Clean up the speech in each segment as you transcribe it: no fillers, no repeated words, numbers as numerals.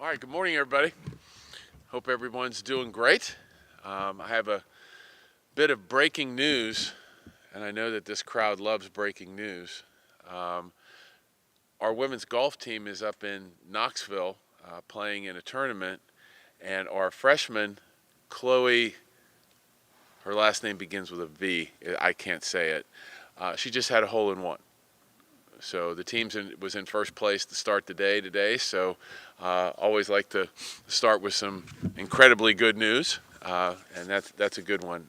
All right, good morning, everybody. Hope everyone's doing great. I have a bit of breaking news, and I know that this crowd loves breaking news. Um, our women's golf team is up in Knoxville playing in a tournament, and our freshman, Chloe, her last name begins with a V. I can't say it. She just had a hole in one. So the team was in first place to start the day today. So always like to start with some incredibly good news, and that's a good one.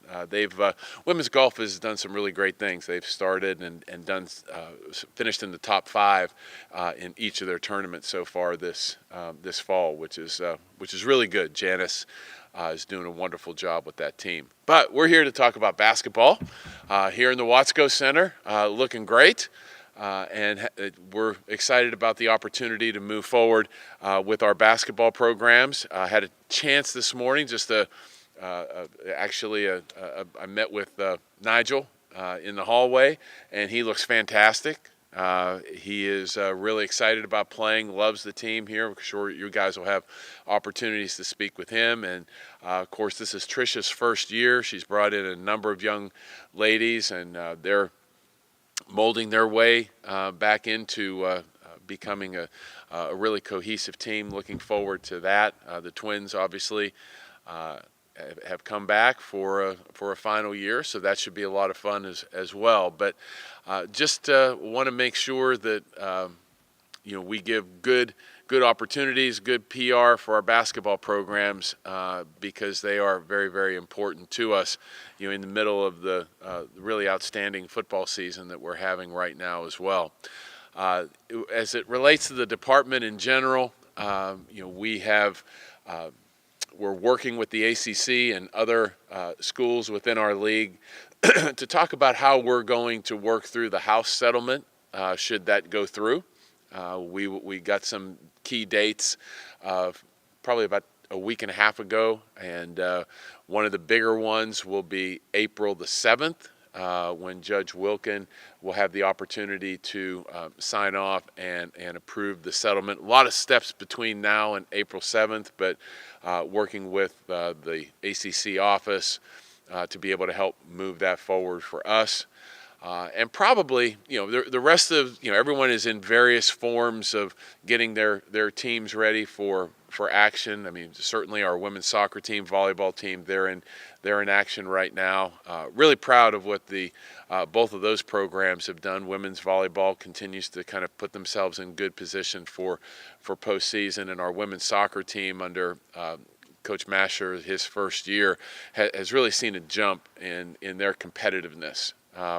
Women's golf has done some really great things. They've started and done finished in the top five in each of their tournaments so far this fall, which is really good. Janice is doing a wonderful job with that team. But we're here to talk about basketball here in the Watsco Center, looking great. And we're excited about the opportunity to move forward with our basketball programs. I had a chance this morning I met with Nigel in the hallway, and he looks fantastic. He is really excited about playing, loves the team here. I'm sure you guys will have opportunities to speak with him. And, of course, this is Trisha's first year. She's brought in a number of young ladies, and they're molding their way back into becoming a really cohesive team. Looking forward to that. The twins obviously have come back for a final year, so that should be a lot of fun as well. But just want to make sure that we give good opportunities, good PR for our basketball programs because they are very, very important to us, in the middle of the really outstanding football season that we're having right now as well. As it relates to the department in general, we're working with the ACC and other schools within our league to talk about how we're going to work through the House settlement should that go through. We got some key dates probably about a week and a half ago, and one of the bigger ones will be April the 7th when Judge Wilkin will have the opportunity to sign off and approve the settlement. A lot of steps between now and April 7th, but working with the ACC office to be able to help move that forward for us. And probably, the rest of, everyone is in various forms of getting their teams ready for action. I mean, certainly our women's soccer team, volleyball team, they're in action right now. Really proud of what both of those programs have done. Women's volleyball continues to kind of put themselves in good position for postseason, and our women's soccer team under Coach Masher, his first year, has really seen a jump in their competitiveness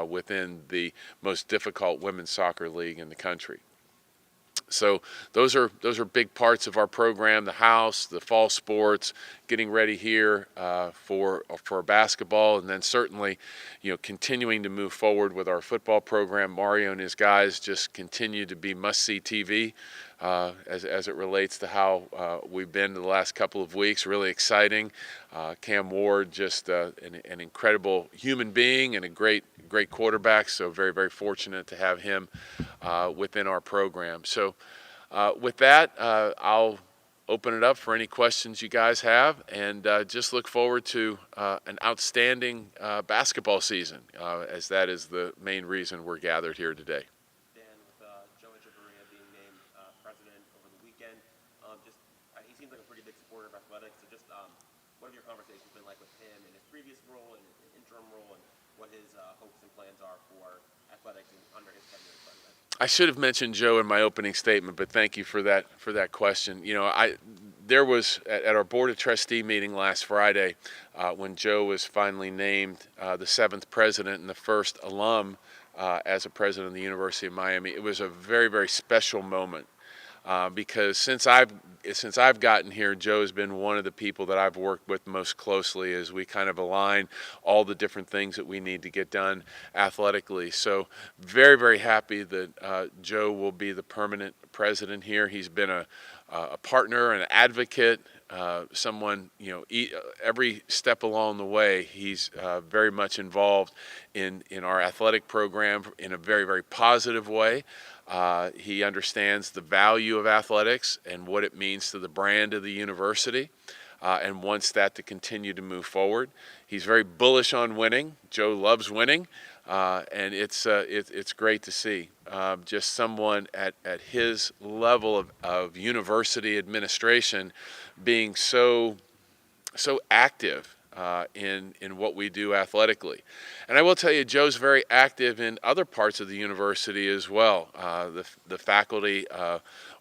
within the most difficult women's soccer league in the country. So those are big parts of our program: the house, the fall sports, getting ready here for basketball, and then certainly, continuing to move forward with our football program. Mario and his guys just continue to be must-see TV as it relates to how we've been the last couple of weeks. Really exciting. Cam Ward, just an incredible human being and a great quarterback. So very, very fortunate to have him within our program. So with that, I'll open it up for any questions you guys have, and just look forward to an outstanding basketball season, as that is the main reason we're gathered here today. Dan, with Joe Echeverria being named president over the weekend, he seems like a pretty big supporter of athletics. So just what have your conversations been like with him in his previous role and interim role, and what his hopes and plans are for athletics under his tenure as president? I should have mentioned Joe in my opening statement, but thank you for that question. There was at our Board of Trustee meeting last Friday when Joe was finally named the 7th president and the first alum as a president of the University of Miami. It was a very, very special moment because since I've gotten here, Joe has been one of the people that I've worked with most closely as we kind of align all the different things that we need to get done athletically. So very, very happy that Joe will be the permanent president here. He's been a partner and an advocate someone, every step along the way, he's very much involved in our athletic program in a very, very positive way. He understands the value of athletics and what it means to the brand of the university. And wants that to continue to move forward. He's very bullish on winning. Joe loves winning, and it's great to see just someone at his level of university administration being so active in what we do athletically. And I will tell you, Joe's very active in other parts of the university as well. The faculty,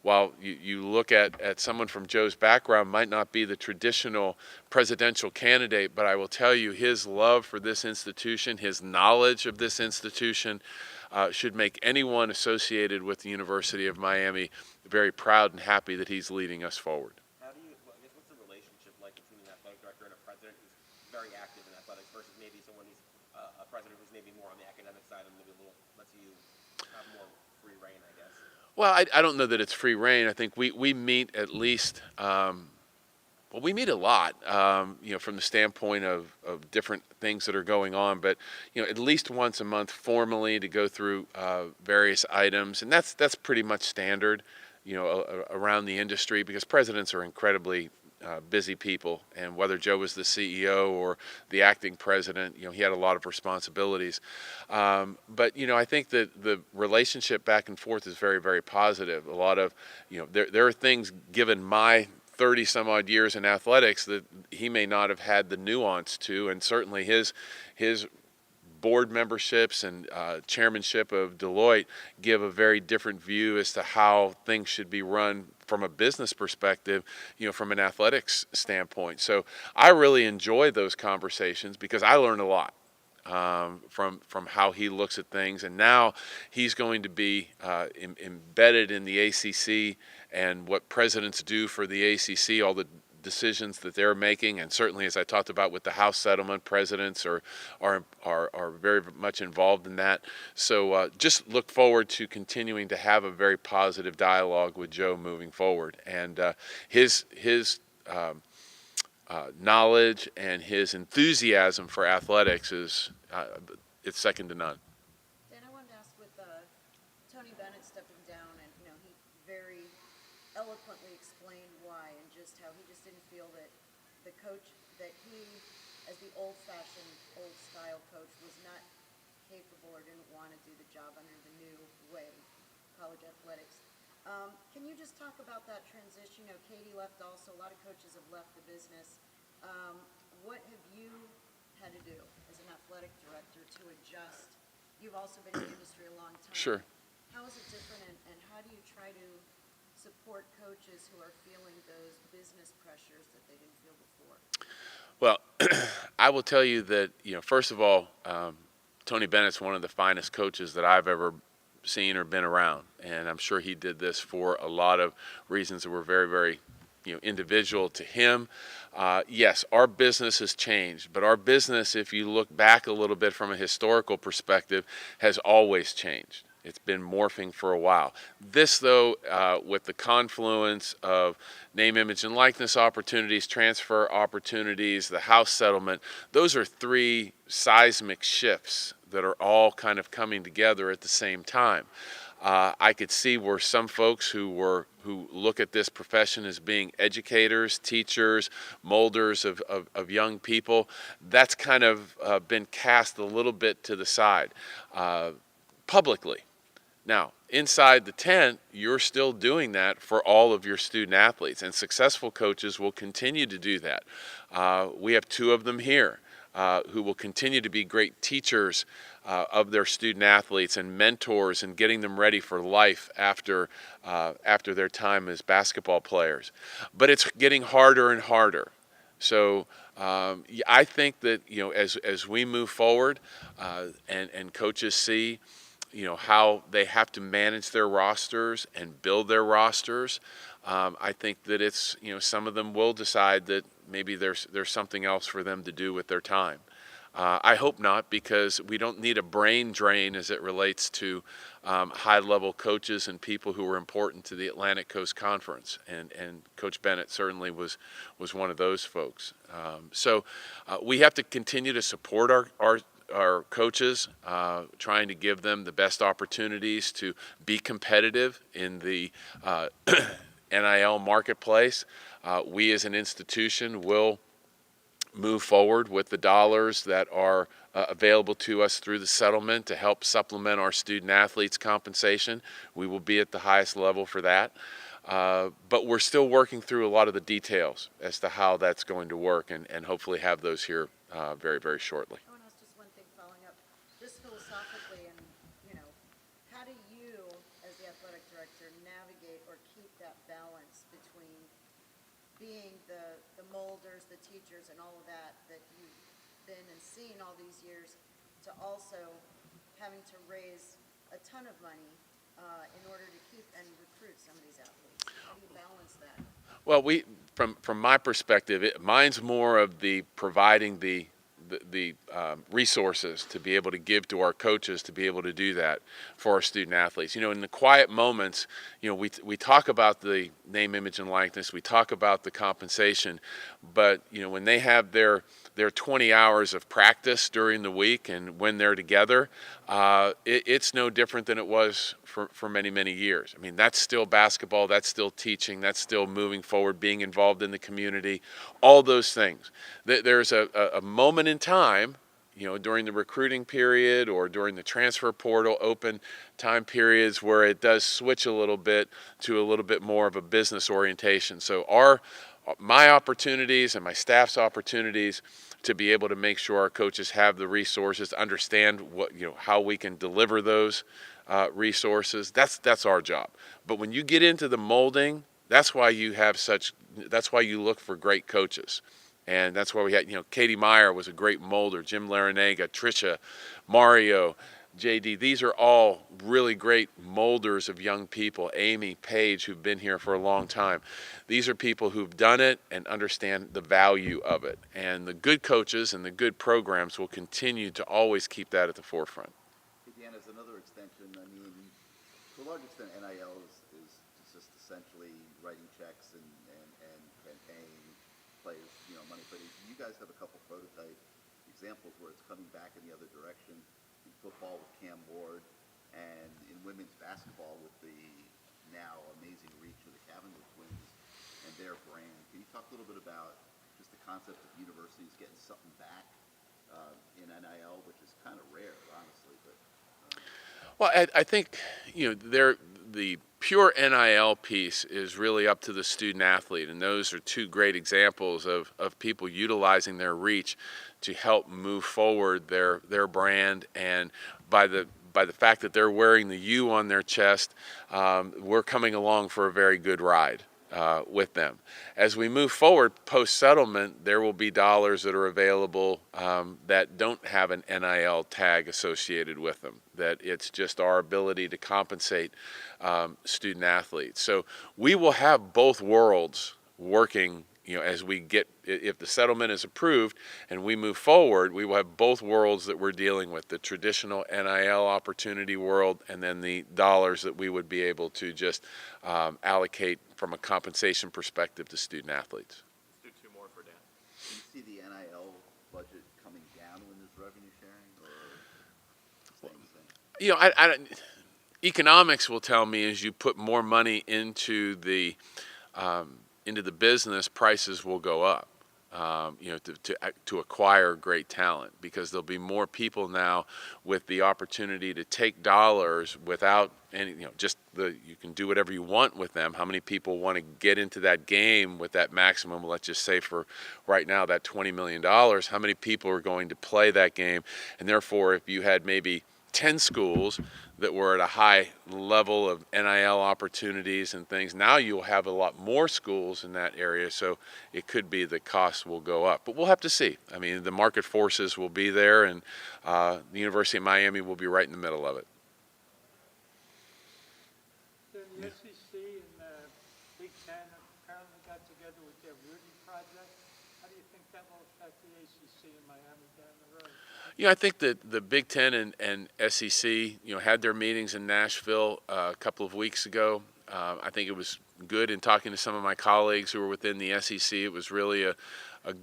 while you look at someone from Joe's background, might not be the traditional presidential candidate, but I will tell you his love for this institution, his knowledge of this institution, should make anyone associated with the University of Miami very proud and happy that he's leading us forward. What's the relationship like between an athletic director and a president who's very active in athletics versus maybe someone who's a president who's maybe more on the academic side and maybe a little lets you have more free reign, I guess? Well, I don't know that it's free reign. I think we meet at least, well, we meet a lot, from the standpoint of different things that are going on, but, at least once a month formally to go through various items. And that's pretty much standard, around the industry because presidents are incredibly busy people, and whether Joe was the CEO or the acting president, he had a lot of responsibilities. But I think that the relationship back and forth is very, very positive. A lot of, there are things given my 30 some odd years in athletics that he may not have had the nuance to, and certainly his board memberships and chairmanship of Deloitte give a very different view as to how things should be run from a business perspective, from an athletics standpoint. So I really enjoy those conversations because I learn a lot from how he looks at things. And now he's going to be embedded in the ACC and what presidents do for the ACC, all the decisions that they're making, and certainly, as I talked about with the House settlement, presidents are very much involved in that. So just look forward to continuing to have a very positive dialogue with Joe moving forward, and his knowledge and his enthusiasm for athletics is it's second to none. Dan, I wanted to ask with Tony Bennett stepping down, and he very eloquently explained why, and just how he just didn't feel that the coach that he, as the old-fashioned, old-style coach, was not capable or didn't want to do the job under the new way, college athletics. Can you just talk about that transition? Katie left also. A lot of coaches have left the business. What have you had to do as an athletic director to adjust? You've also been in the industry a long time. Sure. How is it different, and how do you try to support coaches who are feeling those business pressures that they didn't feel before? Well, I will tell you that, first of all, Tony Bennett's one of the finest coaches that I've ever seen or been around. And I'm sure he did this for a lot of reasons that were very, very, individual to him. Yes, our business has changed, but our business, if you look back a little bit from a historical perspective, has always changed. It's been morphing for a while. This, though, with the confluence of name, image, and likeness opportunities, transfer opportunities, the House settlement, those are three seismic shifts that are all kind of coming together at the same time. I could see where some folks who look at this profession as being educators, teachers, molders of young people, that's kind of been cast a little bit to the side publicly. Now, inside the tent, you're still doing that for all of your student athletes, and successful coaches will continue to do that. We have two of them here who will continue to be great teachers of their student athletes and mentors and getting them ready for life after their time as basketball players. But it's getting harder and harder. So I think that as we move forward and coaches see how they have to manage their rosters and build their rosters, I think that it's some of them will decide that maybe there's something else for them to do with their time. I hope not, because we don't need a brain drain as it relates to high-level coaches and people who were important to the Atlantic Coast Conference. And Coach Bennett certainly was one of those folks. So we have to continue to support our coaches, trying to give them the best opportunities to be competitive in the NIL marketplace. We as an institution will move forward with the dollars that are available to us through the settlement to help supplement our student athletes' compensation. We will be at the highest level for that. But we're still working through a lot of the details as to how that's going to work, and hopefully have those here very, very shortly. I want to ask just one thing following up, just philosophically, and, how do you, as the athletic director, navigate or keep that balance between being the molders, the teachers, and all of that you've been and seen all these years, to also having to raise a ton of money in order to keep and recruit some of these athletes? How do you balance that? Well, from my perspective, mine's more of the providing the resources to be able to give to our coaches to be able to do that for our student athletes. In the quiet moments, we talk about the name, image, and likeness. We talk about the compensation, but when they have their 20 hours of practice during the week and when they're together, it's no different than it was for many, many years. I mean, that's still basketball, that's still teaching, that's still moving forward, being involved in the community, all those things. There's a moment in time, during the recruiting period or during the transfer portal open time periods, where it does switch a little bit to a little bit more of a business orientation. So my opportunities and my staff's opportunities to be able to make sure our coaches have the resources, understand how we can deliver those resources. That's our job. But when you get into the molding, that's why you look for great coaches. And that's why we had, Katie Meyer was a great molder, Jim Larinaga, Tricia, Mario, JD. These are all really great molders of young people. Amy, Paige, who've been here for a long time. These are people who've done it and understand the value of it. And the good coaches and the good programs will continue to always keep that at the forefront. Dan, as another extension, I mean, to a large extent, NIL is just essentially writing checks and paying players, money. But you guys have a couple prototype examples where it's coming back in the other direction. In football with Cam Ward, and in women's basketball with the now amazing reach of the Cavendish twins and their brand. Can you talk a little bit about just the concept of universities getting something back in NIL, which is kind of rare, honestly, but. Well, I think the pure NIL piece is really up to the student athlete, and those are two great examples of people utilizing their reach to help move forward their brand. And by the fact that they're wearing the U on their chest, we're coming along for a very good ride with them. As we move forward post-settlement, there will be dollars that are available that don't have an NIL tag associated with them, that it's just our ability to compensate student athletes. So we will have both worlds working, as we get, if the settlement is approved and we move forward, we will have both worlds that we're dealing with, the traditional NIL opportunity world and then the dollars that we would be able to just allocate from a compensation perspective to student athletes. Let's do two more for Dan. Do you see the NIL budget coming down when there's revenue sharing, or staying the same? Economics will tell me as you put more money into the business, prices will go up. To acquire great talent, because there'll be more people now with the opportunity to take dollars without any, you can do whatever you want with them. How many people want to get into that game with that maximum, let's just say for right now, that $20 million, how many people are going to play that game? And therefore, if you had maybe 10 schools that were at a high level of NIL opportunities and things, now you'll have a lot more schools in that area, so it could be the costs will go up. But we'll have to see. I mean, the market forces will be there, and the University of Miami will be right in the middle of it. The SEC and the Big Ten apparently got together with their Rudy project. How do you think that will affect the ACC in Miami down the road? I think that the Big Ten and SEC, had their meetings in Nashville a couple of weeks ago. I think it was good in talking to some of my colleagues who were within the SEC. It was really a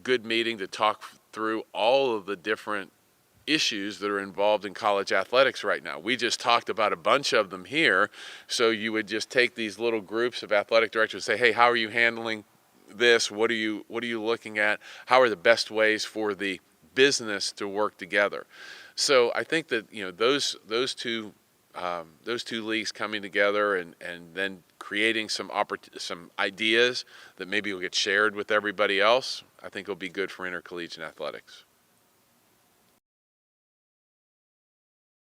good meeting to talk through all of the different issues that are involved in college athletics right now. We just talked about a bunch of them here. So you would just take these little groups of athletic directors and say, hey, how are you handling this? What are you looking at? How are the best ways for the business to work together? So I think that those two leagues coming together and then creating some ideas that maybe will get shared with everybody else, I think will be good for intercollegiate athletics.